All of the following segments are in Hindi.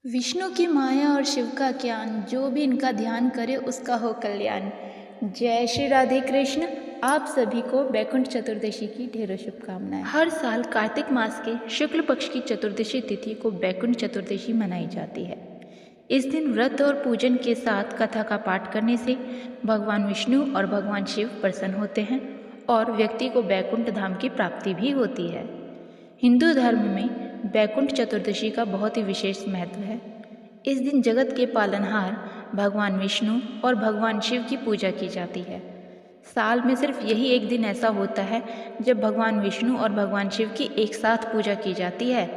विष्णु की माया और शिव का ज्ञान, जो भी इनका ध्यान करे उसका हो कल्याण। जय श्री राधे कृष्ण। आप सभी को बैकुंठ चतुर्दशी की ढेरों शुभकामनाएं। हर साल कार्तिक मास के शुक्ल पक्ष की चतुर्दशी तिथि को बैकुंठ चतुर्दशी मनाई जाती है। इस दिन व्रत और पूजन के साथ कथा का पाठ करने से भगवान विष्णु और भगवान शिव प्रसन्न होते हैं और व्यक्ति को बैकुंठ धाम की प्राप्ति भी होती है। हिंदू धर्म में बैकुंठ चतुर्दशी का बहुत ही विशेष महत्व है। इस दिन जगत के पालनहार भगवान विष्णु और भगवान शिव की पूजा की जाती है। साल में सिर्फ यही एक दिन ऐसा होता है जब भगवान विष्णु और भगवान शिव की एक साथ पूजा की जाती है।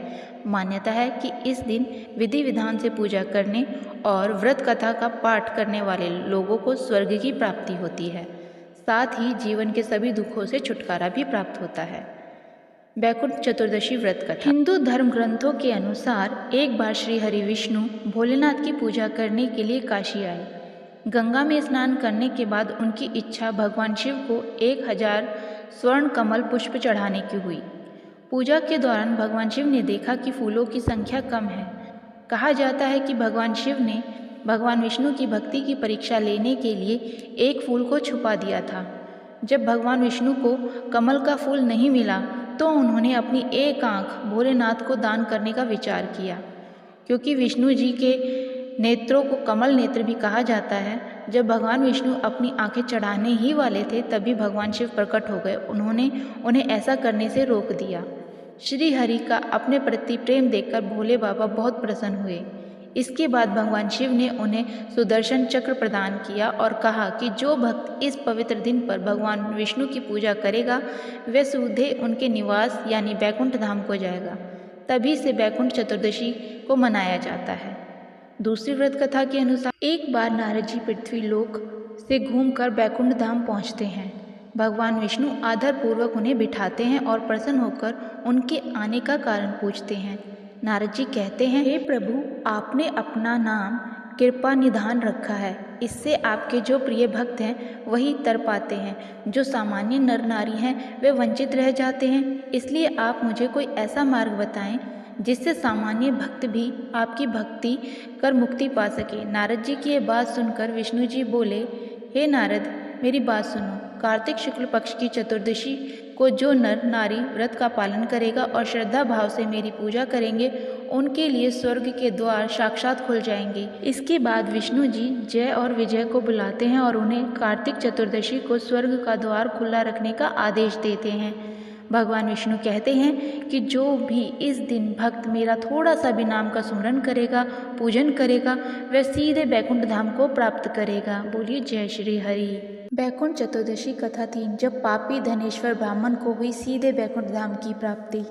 मान्यता है कि इस दिन विधि विधान से पूजा करने और व्रत कथा का पाठ करने वाले लोगों को स्वर्ग की प्राप्ति होती है। साथ ही जीवन के सभी दुखों से छुटकारा भी प्राप्त होता है। बैकुंठ चतुर्दशी व्रत कथा। हिंदू धर्म ग्रंथों के अनुसार एक बार श्री हरि विष्णु भोलेनाथ की पूजा करने के लिए काशी आए। गंगा में स्नान करने के बाद उनकी इच्छा भगवान शिव को 1000 स्वर्ण कमल पुष्प चढ़ाने की हुई। पूजा के दौरान भगवान शिव ने देखा कि फूलों की संख्या कम है। कहा जाता है कि भगवान शिव ने भगवान विष्णु की भक्ति की परीक्षा लेने के लिए एक फूल को छुपा दिया था। जब भगवान विष्णु को कमल का फूल नहीं मिला तो उन्होंने अपनी एक आंख भोलेनाथ को दान करने का विचार किया। क्योंकि विष्णु जी के नेत्रों को कमल नेत्र भी कहा जाता है, जब भगवान विष्णु अपनी आंखें चढ़ाने ही वाले थे तभी भगवान शिव प्रकट हो गए। उन्होंने उन्हें ऐसा करने से रोक दिया। श्री हरि का अपने प्रति प्रेम देखकर भोले बाबा बहुत प्रसन्न हुए। इसके बाद भगवान शिव ने उन्हें सुदर्शन चक्र प्रदान किया और कहा कि जो भक्त इस पवित्र दिन पर भगवान विष्णु की पूजा करेगा वह सीधे उनके निवास यानी बैकुंठ धाम को जाएगा। तभी से बैकुंठ चतुर्दशी को मनाया जाता है। दूसरी व्रत कथा के अनुसार एक बार नारद जी पृथ्वी लोक से घूमकर बैकुंठ धाम पहुँचते हैं। भगवान विष्णु आदर पूर्वक उन्हें बिठाते हैं और प्रसन्न होकर उनके आने का कारण पूछते हैं। नारद जी कहते हैं, हे प्रभु, आपने अपना नाम कृपा निधान रखा है। इससे आपके जो प्रिय भक्त हैं वही तर पाते हैं, जो सामान्य नर नारी हैं वे वंचित रह जाते हैं। इसलिए आप मुझे कोई ऐसा मार्ग बताएं जिससे सामान्य भक्त भी आपकी भक्ति कर मुक्ति पा सके। नारद जी की ये बात सुनकर विष्णु जी बोले, हे नारद, मेरी बात सुनो। कार्तिक शुक्ल पक्ष की चतुर्दशी को जो नर नारी व्रत का पालन करेगा और श्रद्धा भाव से मेरी पूजा करेंगे उनके लिए स्वर्ग के द्वार साक्षात खुल जाएंगे। इसके बाद विष्णु जी जय और विजय को बुलाते हैं और उन्हें कार्तिक चतुर्दशी को स्वर्ग का द्वार खुला रखने का आदेश देते हैं। भगवान विष्णु कहते हैं कि जो भी इस दिन भक्त मेरा थोड़ा सा भी नाम का स्मरण करेगा, पूजन करेगा, वह सीधे बैकुंठ धाम को प्राप्त करेगा। बोलिए जय श्री हरि। बैकुंठ चतुर्दशी कथा 3। जब पापी धनेश्वर ब्राह्मण को हुई सीधे बैकुंठ धाम की प्राप्ति।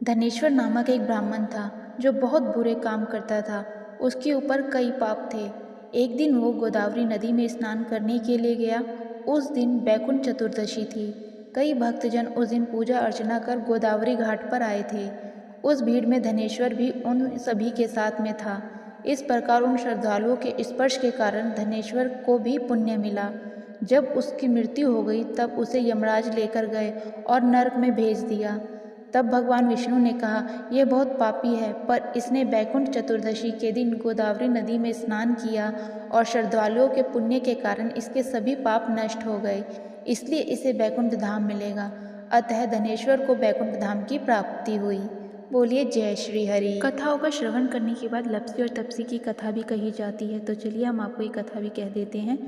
धनेश्वर नामक एक ब्राह्मण था जो बहुत बुरे काम करता था। उसके ऊपर कई पाप थे। एक दिन वो गोदावरी नदी में स्नान करने के लिए गया। उस दिन बैकुंठ चतुर्दशी थी। कई भक्तजन उस दिन पूजा अर्चना कर गोदावरी घाट पर आए थे। उस भीड़ में धनेश्वर भी उन सभी के साथ में था। इस प्रकार उन श्रद्धालुओं के स्पर्श के कारण धनेश्वर को भी पुण्य मिला। जब उसकी मृत्यु हो गई तब उसे यमराज लेकर गए और नरक में भेज दिया। तब भगवान विष्णु ने कहा, यह बहुत पापी है, पर इसने बैकुंठ चतुर्दशी के दिन गोदावरी नदी में स्नान किया और श्रद्धालुओं के पुण्य के कारण इसके सभी पाप नष्ट हो गए, इसलिए इसे बैकुंठ धाम मिलेगा। अतः धनेश्वर को बैकुंठ धाम की प्राप्ति हुई। बोलिए जय श्री हरि। कथाओं का श्रवण करने के बाद लप्सी और तप्सी की कथा भी कही जाती है, तो चलिए हम आपको ये कथा भी कह देते हैं।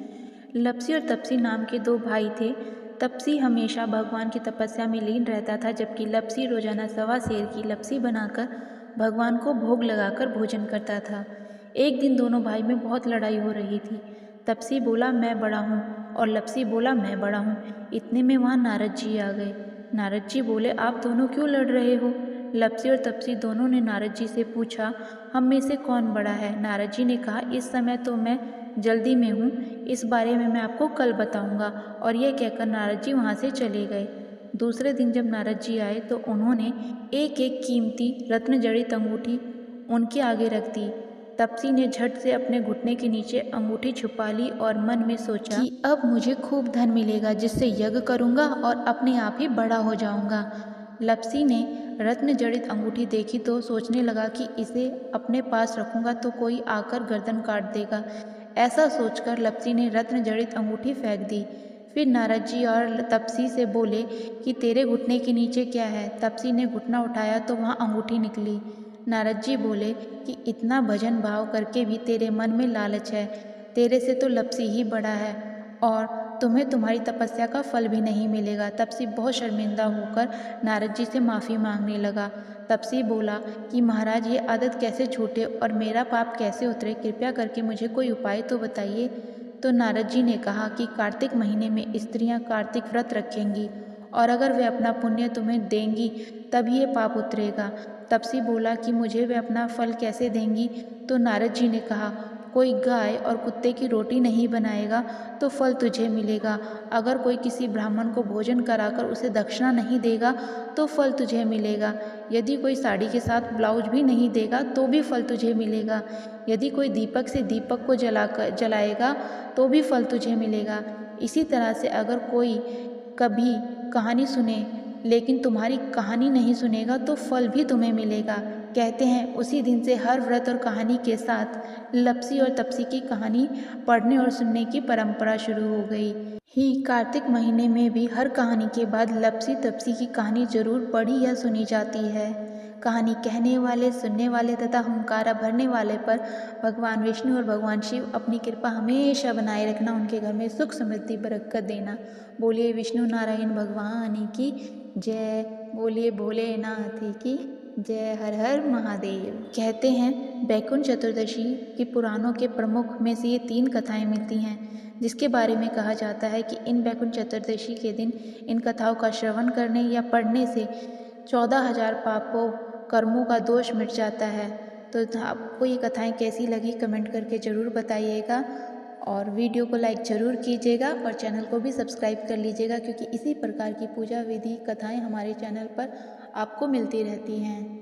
लप्सी और तप्सी नाम के 2 भाई थे। तप्सी हमेशा भगवान की तपस्या में लीन रहता था, जबकि लप्सी रोजाना 1.25 सेर की लप्सी बनाकर भगवान को भोग लगाकर भोजन करता था। एक दिन दोनों भाई में बहुत लड़ाई हो रही थी। तप्सी बोला, मैं बड़ा हूँ, और लप्सी बोला, मैं बड़ा हूँ। इतने में वहाँ नारद जी आ गए। नारद जी बोले, आप दोनों क्यों लड़ रहे हो? लप्सी और तप्सी दोनों ने नारद जी से पूछा, हम में से कौन बड़ा है? नारद जी ने कहा, इस समय तो मैं जल्दी में हूँ, इस बारे में मैं आपको कल बताऊंगा। और यह कहकर नारद जी वहाँ से चले गए। दूसरे दिन जब नारद जी आए तो उन्होंने एक एक कीमती रत्न जड़ित अंगूठी उनके आगे रख दी। तप्सी ने झट से अपने घुटने के नीचे अंगूठी छुपा ली और मन में सोचा कि अब मुझे खूब धन मिलेगा, जिससे यज्ञ करूँगा और अपने आप ही बड़ा हो जाऊँगा। लप्सी ने रत्न जड़ित अंगूठी देखी तो सोचने लगा कि इसे अपने पास रखूंगा तो कोई आकर गर्दन काट देगा। ऐसा सोचकर लप्सी ने रत्न जड़ित अंगूठी फेंक दी। फिर नारद जी और तपसी से बोले कि तेरे घुटने के नीचे क्या है। तपसी ने घुटना उठाया तो वहाँ अंगूठी निकली। नारद जी बोले कि इतना भजन भाव करके भी तेरे मन में लालच है। तेरे से तो लप्सी ही बड़ा है और तुम्हें तुम्हारी तपस्या का फल भी नहीं मिलेगा। तपसी बहुत शर्मिंदा होकर नारद जी से माफ़ी मांगने लगा। तपसी बोला कि महाराज ये आदत कैसे छूटे और मेरा पाप कैसे उतरे, कृपया करके मुझे कोई उपाय तो बताइए। तो नारद जी ने कहा कि कार्तिक महीने में स्त्रियां कार्तिक व्रत रखेंगी और अगर वे अपना पुण्य तुम्हें देंगी तब ये पाप उतरेगा। तपसी बोला कि मुझे वे अपना फल कैसे देंगी। तो नारद जी ने कहा कोई गाय और कुत्ते की रोटी नहीं बनाएगा तो फल तुझे मिलेगा। अगर कोई किसी ब्राह्मण को भोजन कराकर उसे दक्षिणा नहीं देगा तो फल तुझे मिलेगा। यदि कोई साड़ी के साथ ब्लाउज भी नहीं देगा तो भी फल तुझे मिलेगा। यदि कोई दीपक से दीपक को जलाएगा तो भी फल तुझे मिलेगा। इसी तरह से अगर कोई कभी कहानी सुने लेकिन तुम्हारी कहानी नहीं सुनेगा तो फल भी तुम्हें मिलेगा। कहते हैं उसी दिन से हर व्रत और कहानी के साथ लप्सी और तपसी की कहानी पढ़ने और सुनने की परंपरा शुरू हो गई। कार्तिक महीने में भी हर कहानी के बाद लप्सी तपसी की कहानी जरूर पढ़ी या सुनी जाती है। कहानी कहने वाले, सुनने वाले तथा हुंकारा भरने वाले पर भगवान विष्णु और भगवान शिव अपनी कृपा हमेशा बनाए रखना, उनके घर में सुख समृद्धि बरकत देना। बोलिए विष्णु नारायण भगवान की जय। बोलिए भोलेनाथ की जय। हर हर महादेव। कहते हैं बैकुंठ चतुर्दशी की पुराणों के प्रमुख में से ये 3 कथाएं मिलती हैं, जिसके बारे में कहा जाता है कि इन बैकुंठ चतुर्दशी के दिन इन कथाओं का श्रवण करने या पढ़ने से 14,000 पापों कर्मों का दोष मिट जाता है। तो आपको ये कथाएं कैसी लगी कमेंट करके ज़रूर बताइएगा और वीडियो को लाइक ज़रूर कीजिएगा और चैनल को भी सब्सक्राइब कर लीजिएगा, क्योंकि इसी प्रकार की पूजा विधि कथाएं हमारे चैनल पर आपको मिलती रहती हैं।